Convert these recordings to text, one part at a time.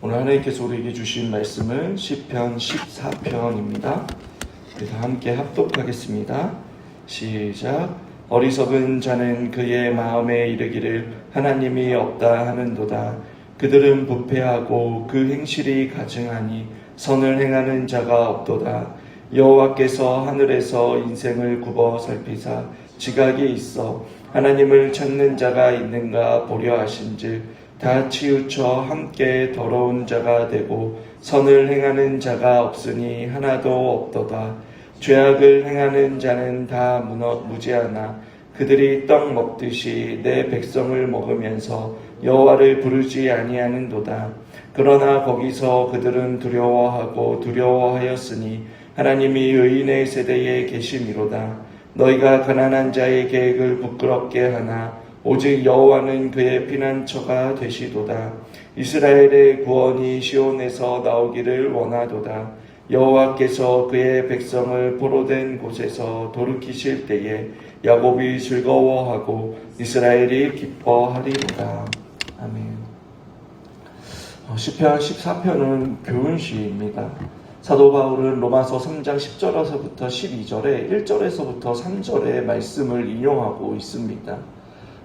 오늘 하나님께서 우리에게 주신 말씀은 시편 14편입니다. 우리 다 함께 합독하겠습니다. 시작. 어리석은 자는 그의 마음에 이르기를 하나님이 없다 하는도다. 그들은 부패하고 그 행실이 가증하니 선을 행하는 자가 없도다. 여호와께서 하늘에서 인생을 굽어 살피사 지각이 있어 하나님을 찾는 자가 있는가 보려 하신즉 다 치우쳐 함께 더러운 자가 되고 선을 행하는 자가 없으니 하나도 없도다. 죄악을 행하는 자는 다 무지하나 그들이 떡 먹듯이 내 백성을 먹으면서 여호와를 부르지 아니하는도다. 그러나 거기서 그들은 두려워하였으니 하나님이 의인의 세대에 계심이로다. 너희가 가난한 자의 계획을 부끄럽게 하나 오직 여호와는 그의 피난처가 되시도다. 이스라엘의 구원이 시온에서 나오기를 원하도다. 여호와께서 그의 백성을 포로된 곳에서 돌이키실 때에 야곱이 즐거워하고 이스라엘이 기뻐하리로다. 아멘. 시편 14편은 교훈시입니다. 사도 바울은 로마서 3장 10절에서부터 12절에 1절에서부터 3절의 말씀을 인용하고 있습니다.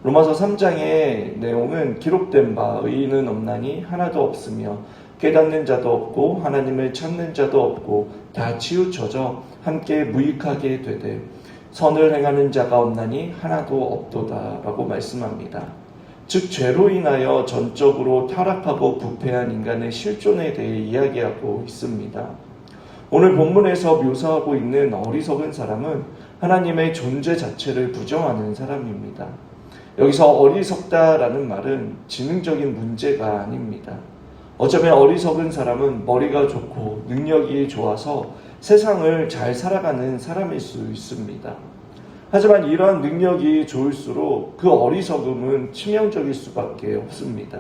로마서 3장의 내용은 기록된 바 의인은 없나니 하나도 없으며 깨닫는 자도 없고 하나님을 찾는 자도 없고 다 치우쳐져 함께 무익하게 되되 선을 행하는 자가 없나니 하나도 없도다 라고 말씀합니다. 즉 죄로 인하여 전적으로 타락하고 부패한 인간의 실존에 대해 이야기하고 있습니다. 오늘 본문에서 묘사하고 있는 어리석은 사람은 하나님의 존재 자체를 부정하는 사람입니다. 여기서 어리석다라는 말은 지능적인 문제가 아닙니다. 어쩌면 어리석은 사람은 머리가 좋고 능력이 좋아서 세상을 잘 살아가는 사람일 수 있습니다. 하지만 이러한 능력이 좋을수록 그 어리석음은 치명적일 수밖에 없습니다.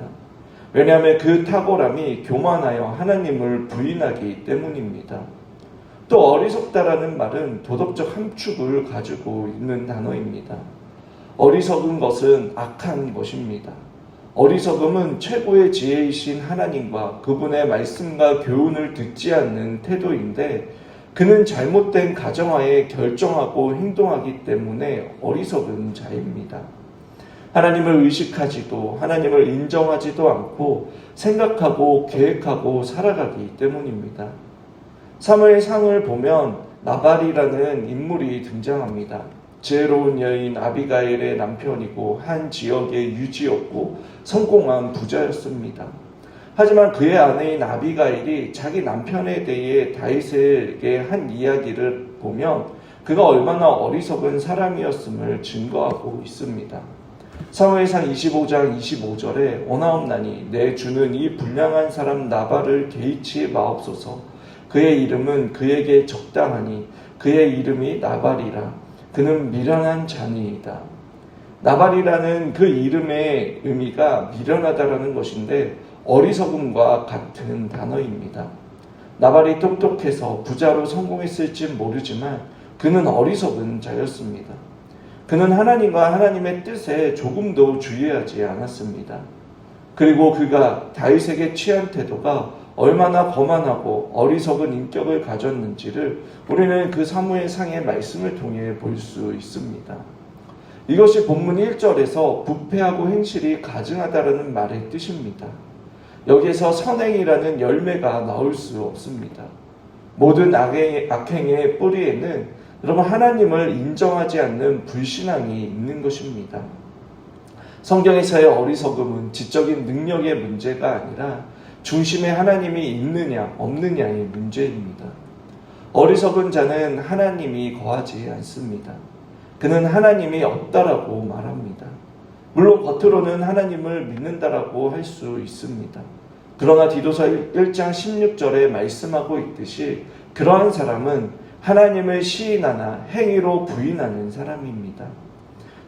왜냐하면 그 탁월함이 교만하여 하나님을 부인하기 때문입니다. 또 어리석다라는 말은 도덕적 함축을 가지고 있는 단어입니다. 어리석은 것은 악한 것입니다. 어리석음은 최고의 지혜이신 하나님과 그분의 말씀과 교훈을 듣지 않는 태도인데 그는 잘못된 가정하에 결정하고 행동하기 때문에 어리석은 자입니다. 하나님을 의식하지도 하나님을 인정하지도 않고 생각하고 계획하고 살아가기 때문입니다. 사무엘상을 보면 나발이라는 인물이 등장합니다. 지혜로운 여인 아비가일의 남편이고 한 지역의 유지였고 성공한 부자였습니다. 하지만 그의 아내인 아비가일이 자기 남편에 대해 다윗에게 한 이야기를 보면 그가 얼마나 어리석은 사람이었음을 증거하고 있습니다. 사무엘상 25장 25절에 오나옵나니 내 주는 이 불량한 사람 나발을 개의치 마옵소서. 그의 이름은 그에게 적당하니 그의 이름이 나발이라. 그는 미련한 자니이다. 나발이라는 그 이름의 의미가 미련하다라는 것인데 어리석음과 같은 단어입니다. 나발이 똑똑해서 부자로 성공했을지 모르지만 그는 어리석은 자였습니다. 그는 하나님과 하나님의 뜻에 조금도 주의하지 않았습니다. 그리고 그가 다윗에게 취한 태도가 얼마나 거만하고 어리석은 인격을 가졌는지를 우리는 그 사무엘상의 말씀을 통해 볼 수 있습니다. 이것이 본문 1절에서 부패하고 행실이 가증하다라는 말의 뜻입니다. 여기에서 선행이라는 열매가 나올 수 없습니다. 모든 악행의 뿌리에는 여러분 하나님을 인정하지 않는 불신앙이 있는 것입니다. 성경에서의 어리석음은 지적인 능력의 문제가 아니라 중심에 하나님이 있느냐 없느냐의 문제입니다. 어리석은 자는 하나님이 거하지 않습니다. 그는 하나님이 없다라고 말합니다. 물론 겉으로는 하나님을 믿는다라고 할 수 있습니다. 그러나 디도서 1장 16절에 말씀하고 있듯이 그러한 사람은 하나님을 시인하나 행위로 부인하는 사람입니다.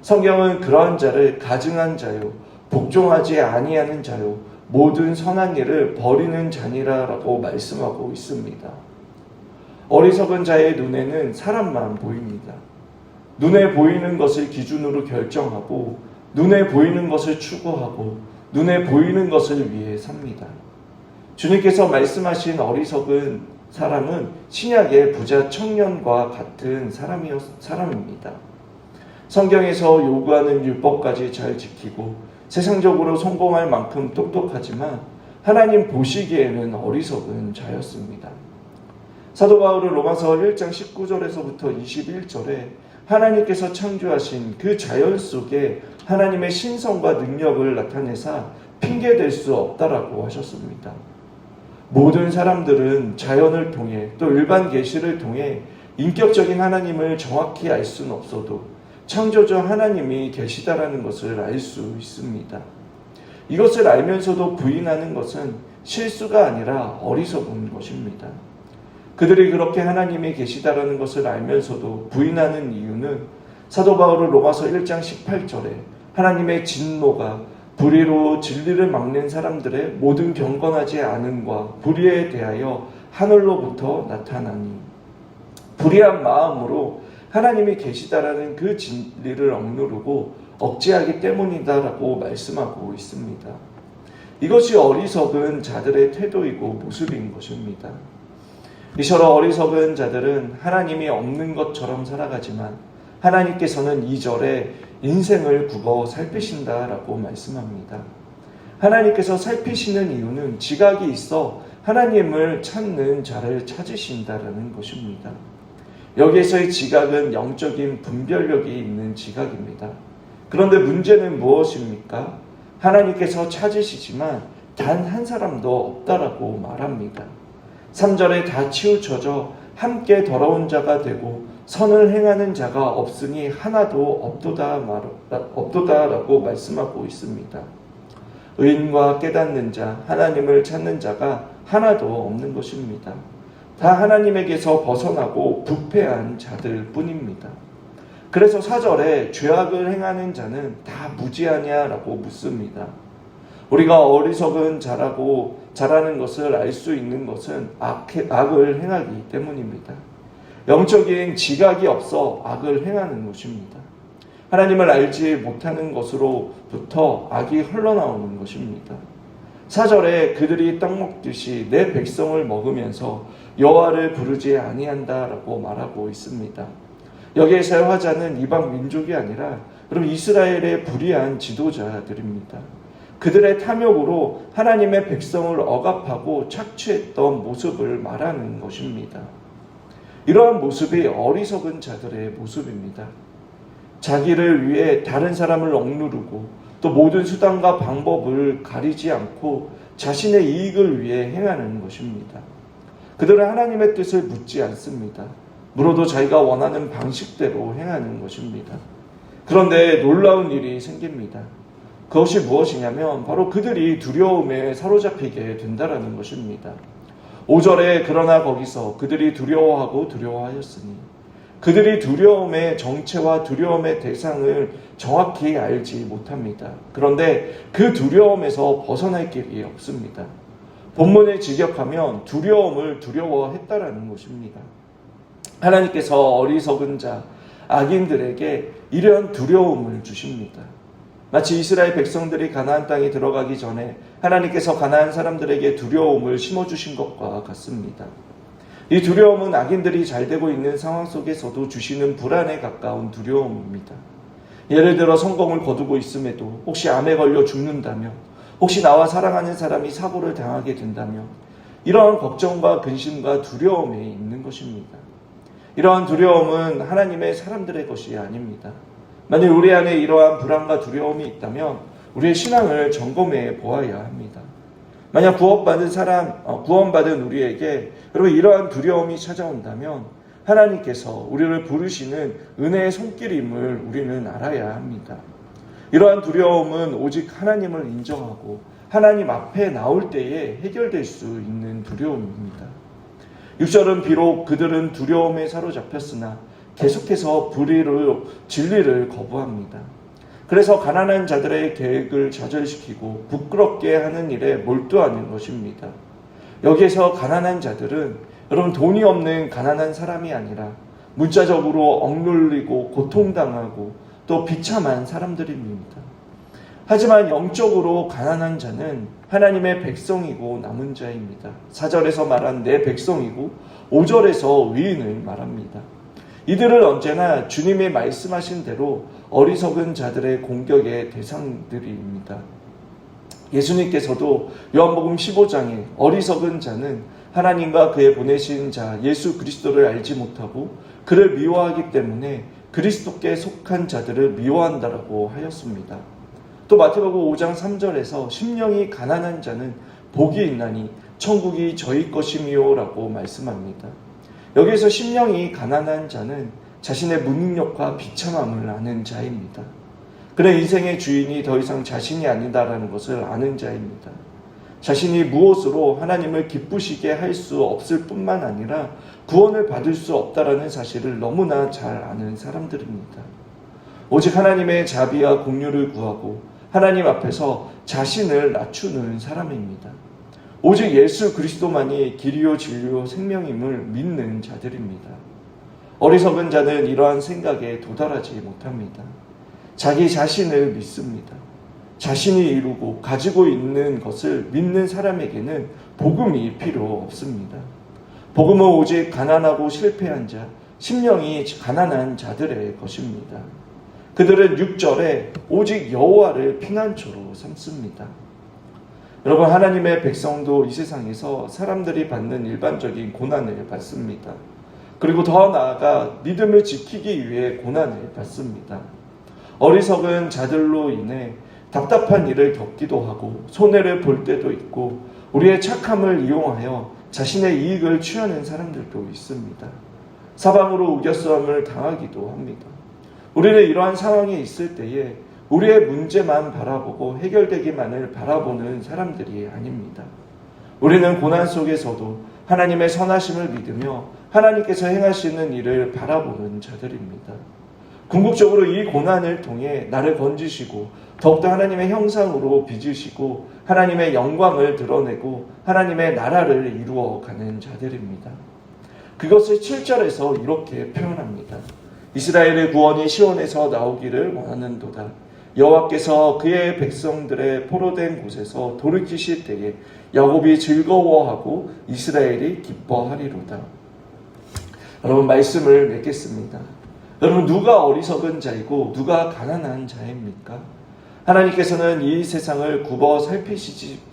성경은 그러한 자를 가증한 자요 복종하지 아니하는 자요 모든 선한 일을 버리는 자니라라고 말씀하고 있습니다. 어리석은 자의 눈에는 사람만 보입니다. 눈에 보이는 것을 기준으로 결정하고 눈에 보이는 것을 추구하고 눈에 보이는 것을 위해 삽니다. 주님께서 말씀하신 어리석은 사람은 신약의 부자 청년과 같은 사람입니다. 성경에서 요구하는 율법까지 잘 지키고 세상적으로 성공할 만큼 똑똑하지만 하나님 보시기에는 어리석은 자였습니다. 사도 바울은 로마서 1장 19절에서부터 21절에 하나님께서 창조하신 그 자연 속에 하나님의 신성과 능력을 나타내사 핑계댈 수 없다라고 하셨습니다. 모든 사람들은 자연을 통해 또 일반 계시를 통해 인격적인 하나님을 정확히 알 수는 없어도 창조주 하나님이 계시다라는 것을 알 수 있습니다. 이것을 알면서도 부인하는 것은 실수가 아니라 어리석은 것입니다. 그들이 그렇게 하나님이 계시다라는 것을 알면서도 부인하는 이유는 사도 바울은 로마서 1장 18절에 하나님의 진노가 불의로 진리를 막는 사람들의 모든 경건하지 않음과 불의에 대하여 하늘로부터 나타나니 불의한 마음으로 하나님이 계시다라는 그 진리를 억누르고 억제하기 때문이다라고 말씀하고 있습니다. 이것이 어리석은 자들의 태도이고 모습인 것입니다. 이처럼 어리석은 자들은 하나님이 없는 것처럼 살아가지만 하나님께서는 2절에 인생을 굽어 살피신다라고 말씀합니다. 하나님께서 살피시는 이유는 지각이 있어 하나님을 찾는 자를 찾으신다라는 것입니다. 여기에서의 지각은 영적인 분별력이 있는 지각입니다. 그런데 문제는 무엇입니까? 하나님께서 찾으시지만 단 한 사람도 없다라고 말합니다. 3절에 다 치우쳐져 함께 더러운 자가 되고 선을 행하는 자가 없으니 하나도 없도다라고 말씀하고 있습니다. 의인과 깨닫는 자, 하나님을 찾는 자가 하나도 없는 것입니다. 다 하나님에게서 벗어나고 부패한 자들 뿐입니다. 그래서 4절에 죄악을 행하는 자는 다 무지하냐라고 묻습니다. 우리가 어리석은 자라는 것을 알 수 있는 것은 악을 행하기 때문입니다. 영적인 지각이 없어 악을 행하는 것입니다. 하나님을 알지 못하는 것으로부터 악이 흘러나오는 것입니다. 4절에 그들이 떡 먹듯이 내 백성을 먹으면서 여호와를 부르지 아니한다라고 말하고 있습니다. 여기에서의 화자는 이방 민족이 아니라 그럼 이스라엘의 불의한 지도자들입니다. 그들의 탐욕으로 하나님의 백성을 억압하고 착취했던 모습을 말하는 것입니다. 이러한 모습이 어리석은 자들의 모습입니다. 자기를 위해 다른 사람을 억누르고 또 모든 수단과 방법을 가리지 않고 자신의 이익을 위해 행하는 것입니다. 그들은 하나님의 뜻을 묻지 않습니다. 물어도 자기가 원하는 방식대로 행하는 것입니다. 그런데 놀라운 일이 생깁니다. 그것이 무엇이냐면 바로 그들이 두려움에 사로잡히게 된다라는 것입니다. 5절에 그러나 거기서 그들이 두려워하고 두려워하였으니 그들이 두려움의 정체와 두려움의 대상을 정확히 알지 못합니다. 그런데 그 두려움에서 벗어날 길이 없습니다. 본문을 직역하면 두려움을 두려워했다라는 것입니다. 하나님께서 어리석은 자, 악인들에게 이러한 두려움을 주십니다. 마치 이스라엘 백성들이 가나안 땅에 들어가기 전에 하나님께서 가나안 사람들에게 두려움을 심어주신 것과 같습니다. 이 두려움은 악인들이 잘되고 있는 상황 속에서도 주시는 불안에 가까운 두려움입니다. 예를 들어 성공을 거두고 있음에도 혹시 암에 걸려 죽는다면, 혹시 나와 사랑하는 사람이 사고를 당하게 된다면 이러한 걱정과 근심과 두려움이 있는 것입니다. 이러한 두려움은 하나님의 사람들의 것이 아닙니다. 만약 우리 안에 이러한 불안과 두려움이 있다면 우리의 신앙을 점검해 보아야 합니다. 만약 구원받은 우리에게 여러분 이러한 두려움이 찾아온다면 하나님께서 우리를 부르시는 은혜의 손길임을 우리는 알아야 합니다. 이러한 두려움은 오직 하나님을 인정하고 하나님 앞에 나올 때에 해결될 수 있는 두려움입니다. 6절은 비록 그들은 두려움에 사로잡혔으나 계속해서 불의로 진리를 거부합니다. 그래서 가난한 자들의 계획을 좌절시키고 부끄럽게 하는 일에 몰두하는 것입니다. 여기에서 가난한 자들은 여러분 돈이 없는 가난한 사람이 아니라 문자적으로 억눌리고 고통당하고 또 비참한 사람들입니다. 하지만 영적으로 가난한 자는 하나님의 백성이고 남은 자입니다. 4절에서 말한 내 백성이고 5절에서 의인을 말합니다. 이들은 언제나 주님이 말씀하신 대로 어리석은 자들의 공격의 대상들입니다. 예수님께서도 요한복음 15장에 어리석은 자는 하나님과 그의 보내신 자 예수 그리스도를 알지 못하고 그를 미워하기 때문에 그리스도께 속한 자들을 미워한다라고 하였습니다. 또 마태복음 5장 3절에서 심령이 가난한 자는 복이 있나니 천국이 저희 것이미요 라고 말씀합니다. 여기에서 심령이 가난한 자는 자신의 무능력과 비참함을 아는 자입니다. 그는 인생의 주인이 더 이상 자신이 아니다라는 것을 아는 자입니다. 자신이 무엇으로 하나님을 기쁘시게 할 수 없을 뿐만 아니라 구원을 받을 수 없다라는 사실을 너무나 잘 아는 사람들입니다. 오직 하나님의 자비와 공유를 구하고 하나님 앞에서 자신을 낮추는 사람입니다. 오직 예수 그리스도만이 길이요 진리요 생명임을 믿는 자들입니다. 어리석은 자는 이러한 생각에 도달하지 못합니다. 자기 자신을 믿습니다. 자신이 이루고 가지고 있는 것을 믿는 사람에게는 복음이 필요 없습니다. 복음은 오직 가난하고 실패한 자, 심령이 가난한 자들의 것입니다. 그들은 6절에 오직 여호와를 피난처로 삼습니다. 여러분, 하나님의 백성도 이 세상에서 사람들이 받는 일반적인 고난을 받습니다. 그리고 더 나아가 믿음을 지키기 위해 고난을 받습니다. 어리석은 자들로 인해 답답한 일을 겪기도 하고 손해를 볼 때도 있고 우리의 착함을 이용하여 자신의 이익을 취하는 사람들도 있습니다. 사방으로 우겨싸움을 당하기도 합니다. 우리는 이러한 상황에 있을 때에 우리의 문제만 바라보고 해결되기만을 바라보는 사람들이 아닙니다. 우리는 고난 속에서도 하나님의 선하심을 믿으며 하나님께서 행하시는 일을 바라보는 자들입니다. 궁극적으로 이 고난을 통해 나를 건지시고 더욱더 하나님의 형상으로 빚으시고 하나님의 영광을 드러내고 하나님의 나라를 이루어가는 자들입니다. 그것을 7절에서 이렇게 표현합니다. 이스라엘의 구원이 시온에서 나오기를 원하는도다. 여호와께서 그의 백성들의 포로된 곳에서 돌이키실 때에 야곱이 즐거워하고 이스라엘이 기뻐하리로다. 여러분, 말씀을 맺겠습니다. 여러분, 누가 어리석은 자이고 누가 가난한 자입니까? 하나님께서는 이 세상을 굽어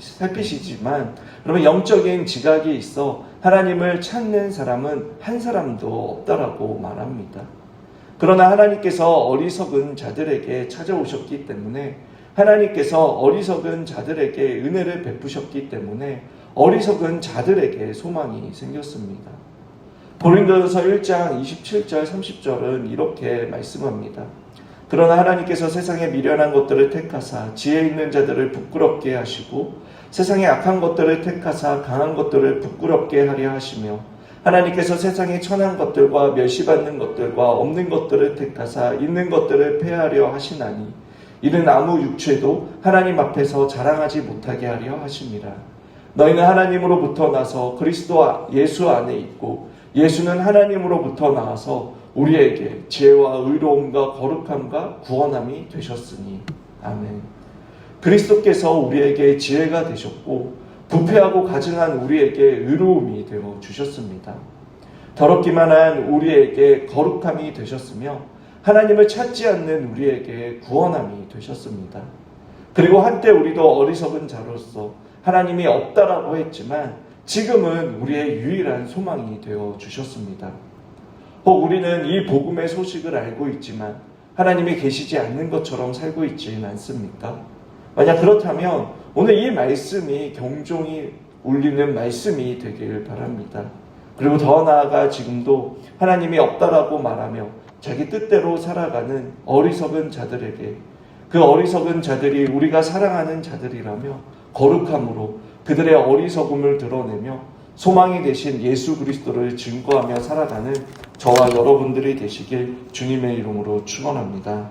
살피시지만 여러분, 영적인 지각이 있어 하나님을 찾는 사람은 한 사람도 없다라고 말합니다. 그러나 하나님께서 어리석은 자들에게 찾아오셨기 때문에 하나님께서 어리석은 자들에게 은혜를 베푸셨기 때문에 어리석은 자들에게 소망이 생겼습니다. 고린도전서 1장 27절 30절은 이렇게 말씀합니다. 그러나 하나님께서 세상에 미련한 것들을 택하사 지혜 있는 자들을 부끄럽게 하시고 세상에 악한 것들을 택하사 강한 것들을 부끄럽게 하려 하시며 하나님께서 세상에 천한 것들과 멸시받는 것들과 없는 것들을 택하사 있는 것들을 폐하려 하시나니 이는 아무 육체도 하나님 앞에서 자랑하지 못하게 하려 하심이라. 너희는 하나님으로부터 나서 그리스도 예수 안에 있고 예수는 하나님으로부터 나와서 우리에게 지혜와 의로움과 거룩함과 구원함이 되셨으니. 아멘. 그리스도께서 우리에게 지혜가 되셨고 부패하고 가증한 우리에게 의로움이 되어 주셨습니다. 더럽기만 한 우리에게 거룩함이 되셨으며 하나님을 찾지 않는 우리에게 구원함이 되셨습니다. 그리고 한때 우리도 어리석은 자로서 하나님이 없다라고 했지만 지금은 우리의 유일한 소망이 되어 주셨습니다. 혹 우리는 이 복음의 소식을 알고 있지만 하나님이 계시지 않는 것처럼 살고 있지는 않습니까? 만약 그렇다면 오늘 이 말씀이 경종이 울리는 말씀이 되길 바랍니다. 그리고 더 나아가 지금도 하나님이 없다라고 말하며 자기 뜻대로 살아가는 어리석은 자들에게, 그 어리석은 자들이 우리가 사랑하는 자들이라며 거룩함으로 그들의 어리석음을 드러내며 소망이 되신 예수 그리스도를 증거하며 살아가는 저와 여러분들이 되시길 주님의 이름으로 축원합니다.